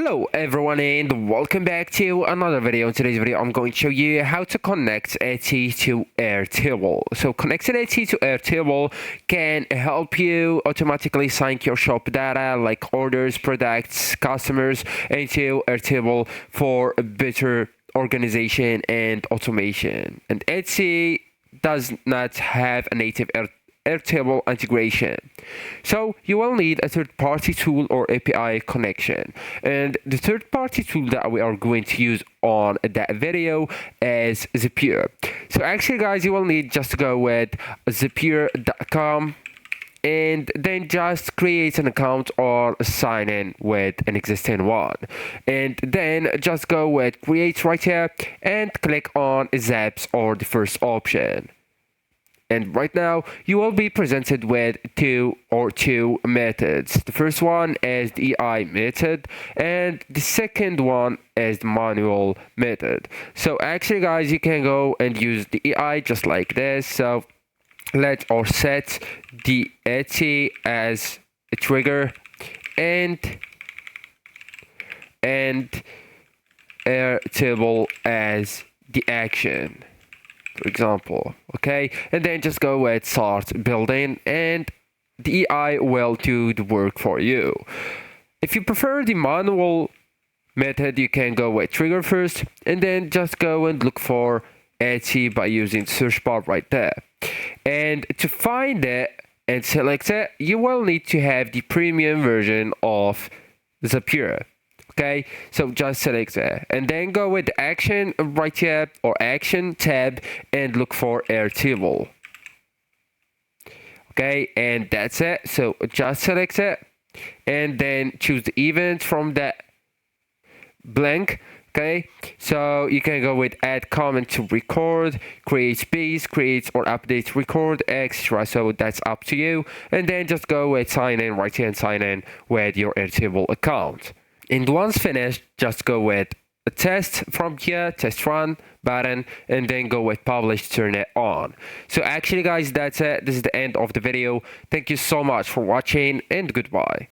Hello everyone and welcome back to another video. In today's video I'm going to show you how to connect Etsy to Airtable. So connecting Etsy to Airtable can help you automatically sync your shop data like orders, products, customers into Airtable for a better organization and automation. And Etsy does not have a native Airtable integration. So you will need a third-party tool or API connection. And the third-party tool that we are going to use on that video is Zapier. So actually guys, you will need just to go with zapier.com and then just create an account or sign in with an existing one, and then just go with create right here and click on Zaps or the first option. And right now, you will be presented with two methods. The first one is the EI method, and the second one is the manual method. So actually, guys, you can go and use the EI just like this. So let or set the Etsy as a trigger and Airtable as the action, for example. Okay, and then just go with start building and the EI will do the work for you. If you prefer the manual method, you can go with trigger first and then just go and look for Etsy by using the search bar right there. And to find it and select it, you will need to have the premium version of Zapier. Okay, so just select that and then go with the action right here or action tab and look for Airtable. Okay, and that's it. So just select it and then choose the event from that blank. Okay, so you can go with add comment to record, create space, create or update record, extra. So that's up to you. And then just go with sign in right here and sign in with your Airtable account. And once finished, just go with a test from here, test run button, and then go with publish, turn it on. So actually guys, that's it. This is the end of the video. Thank you so much for watching and goodbye.